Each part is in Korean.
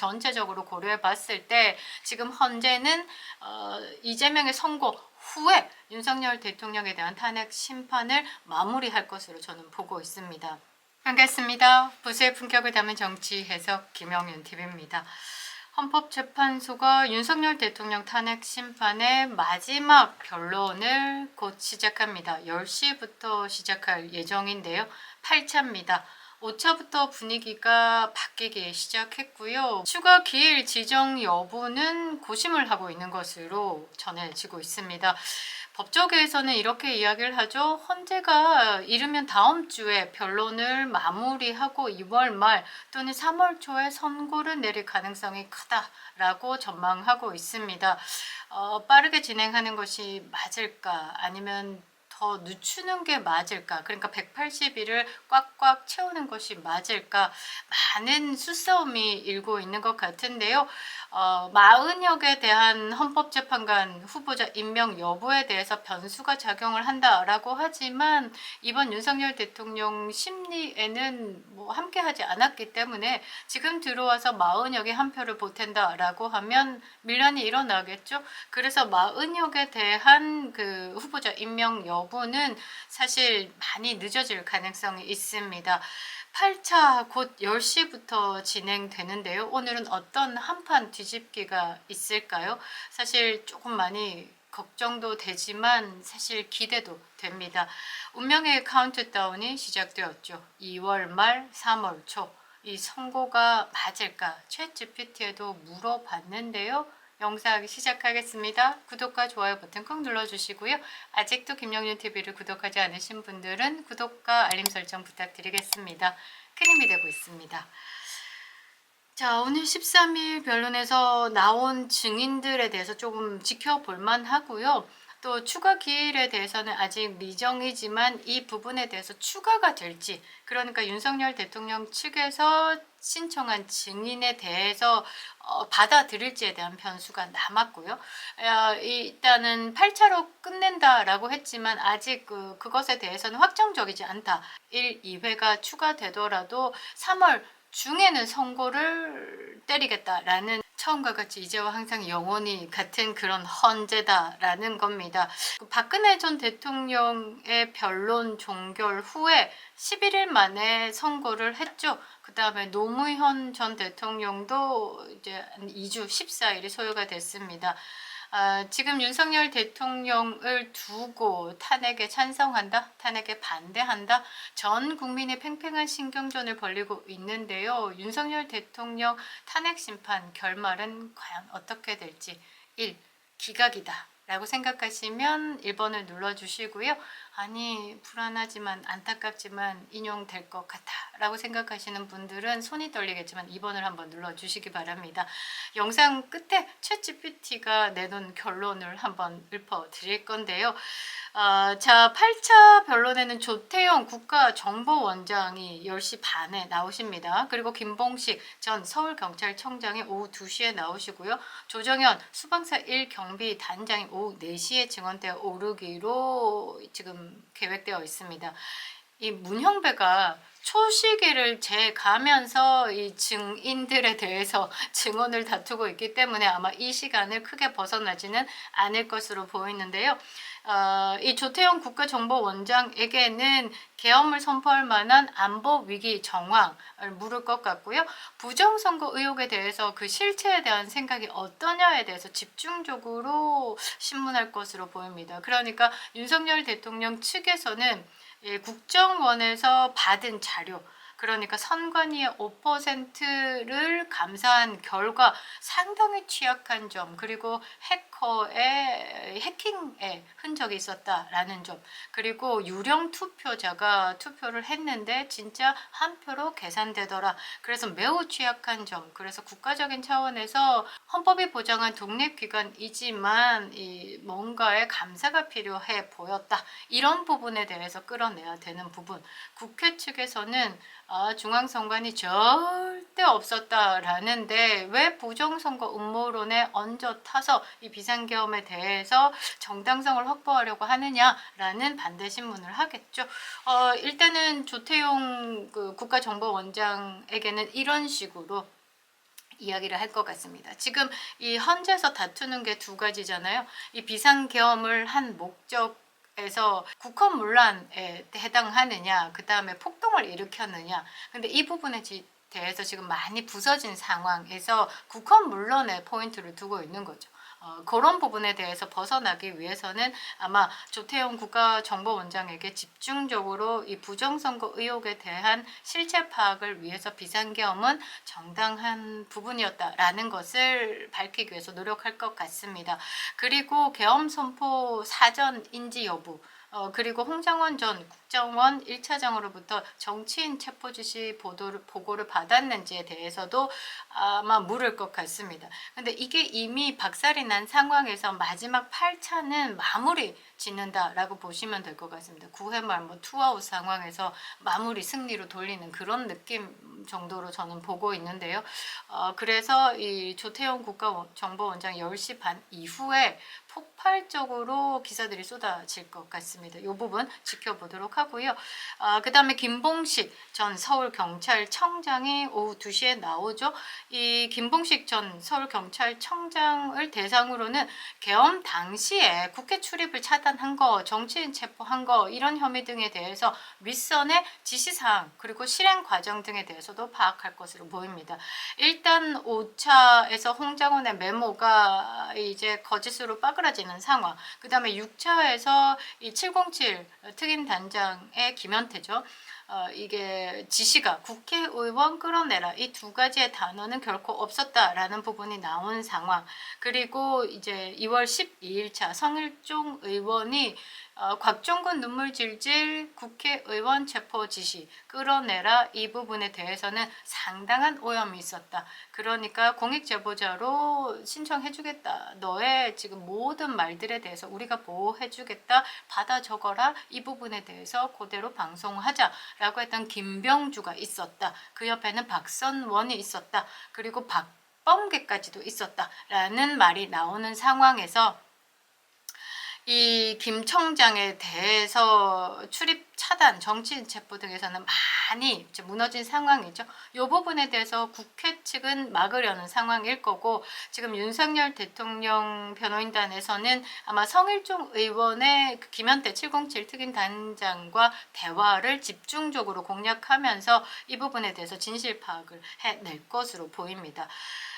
전체적으로 고려해 봤을 때 지금 현재는 이재명의 선고 후에 윤석열 대통령에 대한 탄핵 심판을 마무리할 것으로 저는 보고 있습니다. 반갑습니다. 보수의 품격을 담은 정치 해석 김영윤 TV입니다. 헌법재판소가 윤석열 대통령 탄핵 심판의 마지막 변론을 곧 시작합니다. 10시부터 시작할 예정인데요. 8차입니다. 5차부터 분위기가 바뀌기 시작했고요. 추가 기일 지정 여부는 고심을 하고 있는 것으로 전해지고 있습니다. 법조계에서는 이렇게 이야기를 하죠. 헌재가 이르면 다음 주에 변론을 마무리하고 2월 말 또는 3월 초에 선고를 내릴 가능성이 크다라고 전망하고 있습니다. 빠르게 진행하는 것이 맞을까 아니면 더 늦추는 게 맞을까? 그러니까 180일을 꽉꽉 채우는 것이 맞을까? 많은 수싸움이 일고 있는 것 같은데요. 마은혁에 대한 헌법재판관 후보자 임명 여부에 대해서 변수가 작용을 한다라고 하지만 이번 윤석열 대통령 심리에는 뭐 함께하지 않았기 때문에 지금 들어와서 마은혁이 한 표를 보탠다라고 하면 밀란이 일어나겠죠. 그래서 마은혁에 대한 그 후보자 임명 여부는 사실 많이 늦어질 가능성이 있습니다. 8차 곧 10시부터 진행되는데요. 오늘은 어떤 한판 뒤집기가 있을까요? 사실 조금 많이 걱정도 되지만 사실 기대도 됩니다. 운명의 카운트다운이 시작되었죠. 2월 말 3월 초 이 선고가 맞을까? 챗GPT에도 물어봤는데요. 영상 시작하겠습니다. 구독과 좋아요 버튼 꼭 눌러주시고요. 아직도 김영윤 TV를 구독하지 않으신 분들은 구독과 알림 설정 부탁드리겠습니다. 큰 힘이 되고 있습니다. 자, 오늘 13일 변론에서 나온 증인들에 대해서 조금 지켜볼 만하고요. 또 추가 기일에 대해서는 아직 미정이지만 이 부분에 대해서 추가가 될지, 그러니까 윤석열 대통령 측에서 신청한 증인에 대해서 받아들일지에 대한 변수가 남았고요. 일단은 8차로 끝낸다라고 했지만 아직 그것에 대해서는 확정적이지 않다. 1, 2회가 추가되더라도 3월 중에는 선고를 때리겠다라는 처음과 같이 이제와 항상 영원히 같은 그런 헌재다라는 겁니다. 박근혜 전 대통령의 변론 종결 후에 11일 만에 선고를 했죠. 그 다음에 노무현 전 대통령도 이제 2주 14일이 소요가 됐습니다. 지금 윤석열 대통령을 두고 탄핵에 찬성한다, 탄핵에 반대한다, 전 국민의 팽팽한 신경전을 벌이고 있는데요. 윤석열 대통령 탄핵 심판 결말은 과연 어떻게 될지 1. 기각이다 라고 생각하시면 1번을 눌러주시고요. 아니 불안하지만 안타깝지만 인용될 것 같아 라고 생각하시는 분들은 손이 떨리겠지만 2번을 한번 눌러주시기 바랍니다. 영상 끝에 챗GPT가 내놓은 결론을 한번 읊어드릴 건데요. 자, 8차 변론에는 조태용 국가정보원장이 10시 반에 나오십니다. 그리고 김봉식 전 서울경찰청장이 오후 2시에 나오시고요. 조정현 수방사 1경비 단장이 오후 4시에 증언대에 오르기로 지금 계획되어 있습니다. 이 문형배가 초시계를 재가면서 이 증인들에 대해서 증언을 다투고 있기 때문에 아마 이 시간을 크게 벗어나지는 않을 것으로 보이는데요. 이 조태용 국가정보원장에게는 계엄을 선포할 만한 안보 위기 정황을 물을 것 같고요. 부정선거 의혹에 대해서 그 실체에 대한 생각이 어떠냐에 대해서 집중적으로 신문할 것으로 보입니다. 그러니까 윤석열 대통령 측에서는 국정원에서 받은 자료, 그러니까 선관위의 5%를 감사한 결과 상당히 취약한 점, 그리고 해킹의 흔적이 있었다라는 점, 그리고 유령 투표자가 투표를 했는데 진짜 한 표로 계산되더라. 그래서 매우 취약한 점, 그래서 국가적인 차원에서 헌법이 보장한 독립기관이지만 뭔가의 감사가 필요해 보였다. 이런 부분에 대해서 끌어내야 되는 부분. 국회 측에서는 중앙선관위 절대 없었다라는데 왜 부정선거 음모론에 얹어 타서 이 비상계엄에 대해서 정당성을 확보하려고 하느냐라는 반대 신문을 하겠죠. 일단은 조태용 국가정보원장에게는 이런 식으로 이야기를 할 것 같습니다. 지금 이 헌재에서 다투는 게 두 가지잖아요. 이 비상계엄을 한 목적에서 국헌문란에 해당하느냐, 그 다음에 폭동을 일으켰느냐. 근데 이 부분에 대해서 지금 많이 부서진 상황에서 국헌문란에 포인트를 두고 있는 거죠. 그런 부분에 대해서 벗어나기 위해서는 아마 조태용 국가정보원장에게 집중적으로 이 부정선거 의혹에 대한 실체 파악을 위해서 비상계엄은 정당한 부분이었다라는 것을 밝히기 위해서 노력할 것 같습니다. 그리고 계엄 선포 사전 인지 여부, 그리고 홍장원 전 국정원 1차장으로부터 정치인 체포 지시 보고를 받았는지에 대해서도 아마 물을 것 같습니다. 근데 이게 이미 박살이 난 상황에서 마지막 8차는 마무리 짓는다라고 보시면 될 것 같습니다. 9회 말 투아웃 상황에서 마무리 승리로 돌리는 그런 느낌 정도로 저는 보고 있는데요. 그래서 이 조태용 국가정보원장 10시 반 이후에 폭발적으로 기사들이 쏟아질 것 같습니다. 이 부분 지켜보도록 하고요. 그 다음에 김봉식 전 서울경찰청장이 오후 2시에 나오죠. 이 김봉식 전 서울경찰청장을 대상으로는 계엄 당시에 국회 출입을 차단한 거, 정치인 체포한 거 이런 혐의 등에 대해서 윗선의 지시사항 그리고 실행 과정 등에 대해서도 파악할 것으로 보입니다. 일단 5차에서 홍장원의 메모가 이제 거짓으로 빠그라지는 상황, 그 다음에 6차에서 이 707 특임단장의 김현태죠. 이게 지시가 국회의원 끌어내라 이 두 가지의 단어는 결코 없었다라는 부분이 나온 상황. 그리고 이제 2월 12일차 성일종 의원이 곽종근 눈물 질질 국회의원 체포 지시 끌어내라 이 부분에 대해서는 상당한 오염이 있었다. 그러니까 공익제보자로 신청해주겠다. 너의 지금 모든 말들에 대해서 우리가 보호해주겠다. 받아 적어라. 이 부분에 대해서 그대로 방송하자라고 했던 김병주가 있었다. 그 옆에는 박선원이 있었다. 그리고 박범계까지도 있었다라는 말이 나오는 상황에서 이 김 청장에 대해서 출입 차단, 정치인 체포 등에서는 많이 무너진 상황이죠. 이 부분에 대해서 국회 측은 막으려는 상황일 거고, 지금 윤석열 대통령 변호인단에서는 아마 성일종 의원의 김현태 707 특임단장과 대화를 집중적으로 공략하면서 이 부분에 대해서 진실 파악을 해낼 것으로 보입니다.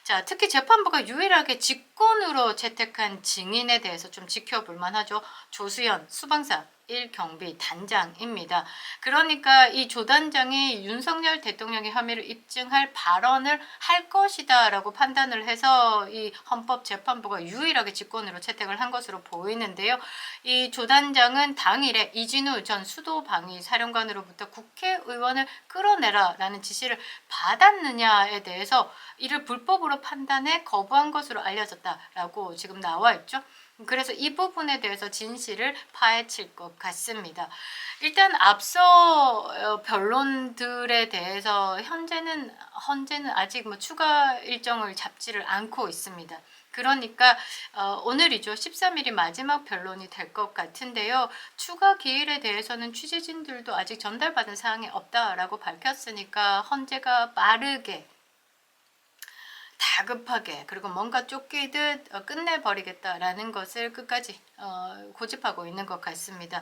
자, 특히 재판부가 유일하게 직권으로 채택한 증인에 대해서 좀 지켜볼 만하죠. 조수연 수방사 1경비 단장입니다. 그러니까 이 조 단장이 윤석열 대통령의 혐의를 입증할 발언을 할 것이다 라고 판단을 해서 이 헌법재판부가 유일하게 직권으로 채택을 한 것으로 보이는데요. 이 조 단장은 당일에 이진우 전 수도방위 사령관으로부터 국회의원을 끌어내라 라는 지시를 받았느냐에 대해서 이를 불법으로 판단해 거부한 것으로 알려졌다라고 지금 나와 있죠. 그래서 이 부분에 대해서 진실을 파헤칠 것 같습니다. 일단 앞서 변론들에 대해서 헌재는 아직 추가 일정을 잡지를 않고 있습니다. 그러니까 오늘이죠. 13일이 마지막 변론이 될 것 같은데요. 추가 기일에 대해서는 취재진들도 아직 전달받은 사항이 없다라고 밝혔으니까 헌재가 빠르게 다급하게 그리고 뭔가 쫓기듯 끝내버리겠다라는 것을 끝까지 고집하고 있는 것 같습니다.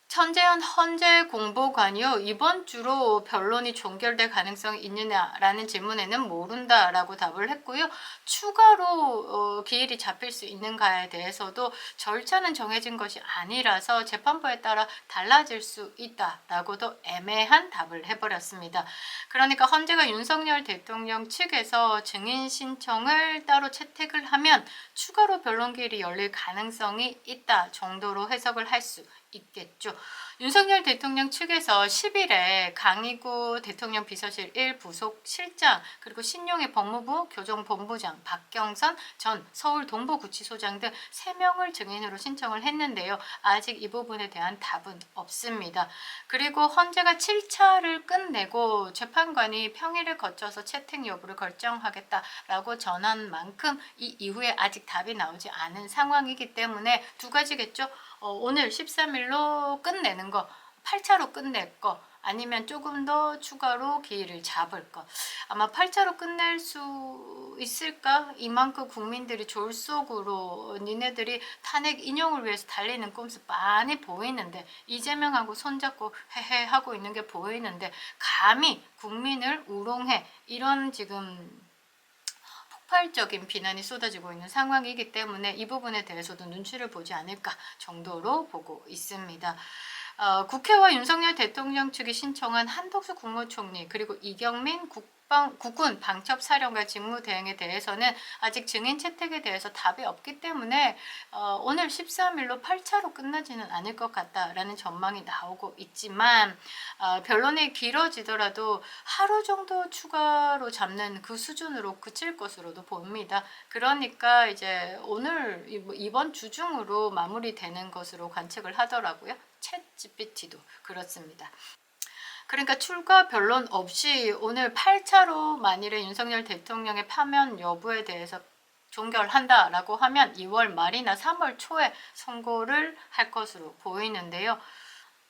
천재현 헌재 공보관이요. 이번 주로 변론이 종결될 가능성이 있느냐라는 질문에는 모른다라고 답을 했고요. 추가로 기일이 잡힐 수 있는가에 대해서도 절차는 정해진 것이 아니라서 재판부에 따라 달라질 수 있다라고도 애매한 답을 해버렸습니다. 그러니까 헌재가 윤석열 대통령 측에서 증인 신청을 따로 채택을 하면 추가로 변론 기일이 열릴 가능성이 있다 정도로 해석을 할 수 있겠죠. 윤석열 대통령 측에서 10일에 강희구 대통령 비서실 1부속 실장 그리고 신용의 법무부 교정본부장 박경선 전 서울동부구치소장 등 3명을 증인으로 신청을 했는데요. 아직 이 부분에 대한 답은 없습니다. 그리고 헌재가 7차를 끝내고 재판관이 평일을 거쳐서 채택 여부를 결정하겠다라고 전한 만큼 이 이후에 아직 답이 나오지 않은 상황이기 때문에 두 가지겠죠. 오늘 13일로 끝내는 거 8차로 끝낼 거 아니면 조금 더 추가로 기회를 잡을 것. 아마 8차로 끝낼 수 있을까? 이만큼 국민들이 졸속으로 니네들이 탄핵 인용을 위해서 달리는 꼼수 많이 보이는데, 이재명하고 손잡고 헤헤 하고 있는 게 보이는데 감히 국민을 우롱해, 이런 지금 폭발적인 비난이 쏟아지고 있는 상황이기 때문에 이 부분에 대해서도 눈치를 보지 않을까 정도로 보고 있습니다. 국회와 윤석열 대통령 측이 신청한 한덕수 국무총리 그리고 이경민 국군 방첩사령관 직무대행에 대해서는 아직 증인 채택에 대해서 답이 없기 때문에 오늘 13일로 8차로 끝나지는 않을 것 같다라는 전망이 나오고 있지만, 변론이 길어지더라도 하루 정도 추가로 잡는 그 수준으로 그칠 것으로도 봅니다. 그러니까 이제 오늘 이번 주 중으로 마무리되는 것으로 관측을 하더라고요. 챗 GPT도 그렇습니다. 그러니까 출가 변론 없이 오늘 8차로 만일에 윤석열 대통령의 파면 여부에 대해서 종결한다라고 하면 2월 말이나 3월 초에 선고를 할 것으로 보이는데요.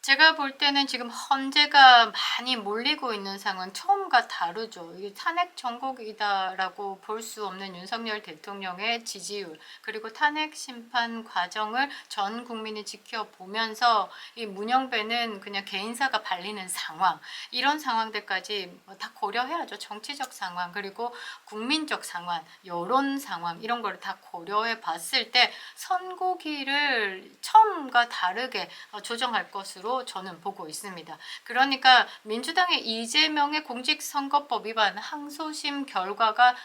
제가 볼 때는 지금 헌재가 많이 몰리고 있는 상황 처음과 다르죠. 이게 탄핵 정국이다라고 볼 수 없는 윤석열 대통령의 지지율, 그리고 탄핵 심판 과정을 전 국민이 지켜보면서 이 문영배는 그냥 개인사가 발리는 상황, 이런 상황들까지 다 고려해야죠. 정치적 상황, 그리고 국민적 상황, 여론 상황, 이런 걸 다 고려해 봤을 때 선고기를 처음과 다르게 조정할 것으로 저는 보고 있습니다. 그러니까 민주당의 이재명의 공직선거법 위반 항소심 결과가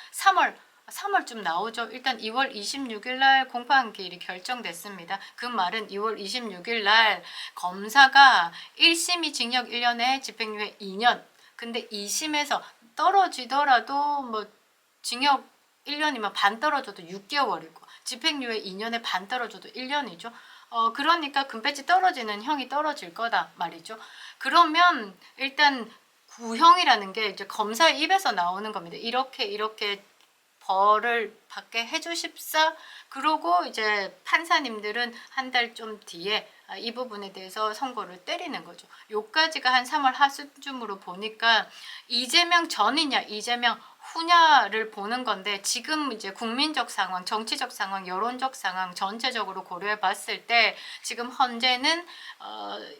3월쯤 나오죠. 일단 2월 26일 날 공판기일이 결정됐습니다. 그 말은 2월 26일 날 검사가 1심이 징역 1년에 집행유예 2년, 근데 2심에서 떨어지더라도 뭐 징역 1년이면 반 떨어져도 6개월이고 집행유예 2년에 반 떨어져도 1년이죠. 그러니까 금배지 떨어지는 형이 떨어질 거다 말이죠. 그러면 일단 구형이라는 게 이제 검사의 입에서 나오는 겁니다. 이렇게 벌을 받게 해주십사. 그러고 이제 판사님들은 한 달 좀 뒤에 이 부분에 대해서 선고를 때리는 거죠. 요까지가 한 3월 하순쯤으로 보니까 이재명 전이냐 이재명 후냐를 보는 건데, 지금 이제 국민적 상황, 정치적 상황, 여론적 상황 전체적으로 고려해 봤을 때 지금 헌재는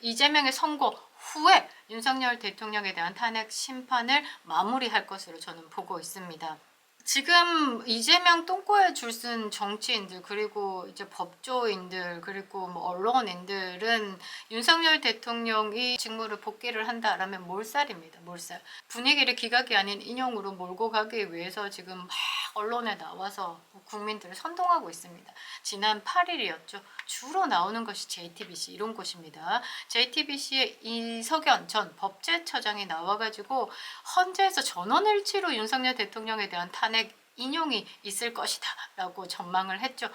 이재명의 선고 후에 윤석열 대통령에 대한 탄핵 심판을 마무리할 것으로 저는 보고 있습니다. 지금 이재명 똥꼬에 줄쓴 정치인들, 그리고 이제 법조인들, 그리고 뭐 언론인들은 윤석열 대통령이 직무를 복귀를 한다라면 몰살입니다. 몰살. 분위기를 기각이 아닌 인용으로 몰고 가기 위해서 지금 막 언론에 나와서 국민들을 선동하고 있습니다. 지난 8일이었죠. 주로 나오는 것이 JTBC 이런 곳입니다. JTBC의 이석연 전 법제처장이 나와가지고 헌재에서 전원일치로 윤석열 대통령에 대한 탄핵 인용이 있을 것이다 라고 전망을 했죠.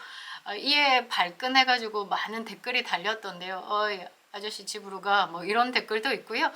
이에 발끈해가지고 많은 댓글이 달렸던데요. 아저씨 집으로 가, 뭐 이런 댓글도 있고요.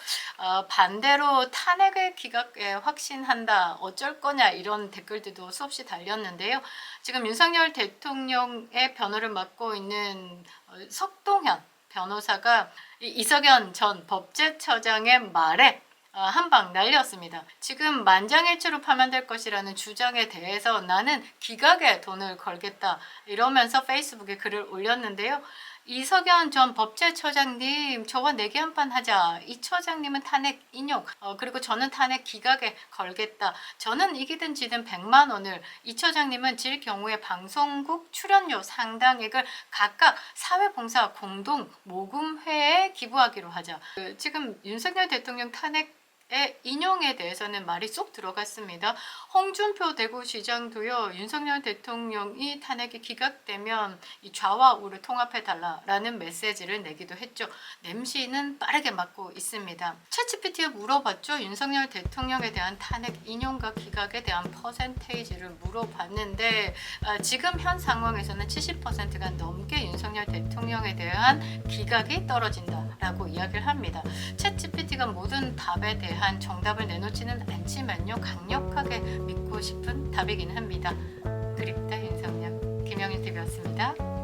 반대로 탄핵의 기각에 확신한다, 어쩔 거냐, 이런 댓글들도 수없이 달렸는데요. 지금 윤석열 대통령의 변호를 맡고 있는 석동현 변호사가 이석연 전 법제처장의 말에 한 방 날렸습니다. 지금 만장일치로 파면될 것이라는 주장에 대해서 나는 기각에 돈을 걸겠다 이러면서 페이스북에 글을 올렸는데요. 이석연 전 법제처장님, 저와 내기 한판 하자. 이 처장님은 탄핵 인용, 그리고 저는 탄핵 기각에 걸겠다. 저는 이기든 지든 100만 원을, 이 처장님은 질 경우에 방송국 출연료 상당액을 각각 사회봉사 공동 모금회에 기부하기로 하자. 지금 윤석열 대통령 탄핵 인용에 대해서는 말이 쏙 들어갔습니다. 홍준표 대구시장도요, 윤석열 대통령이 탄핵이 기각되면 이 좌와 우를 통합해달라라는 메시지를 내기도 했죠. 냄새는 빠르게 맡고 있습니다. 챗GPT에 물어봤죠. 윤석열 대통령에 대한 탄핵 인용과 기각에 대한 퍼센테이지를 물어봤는데 지금 현 상황에서는 70%가 넘게 윤석열 대통령에 대한 기각이 떨어진다라고 이야기를 합니다. 챗GPT가 모든 답에 대한 정답을 내놓지는 않지만요, 강력하게 믿고 싶은 답이긴 합니다. 그립다 윤석열. 김영일 TV였습니다.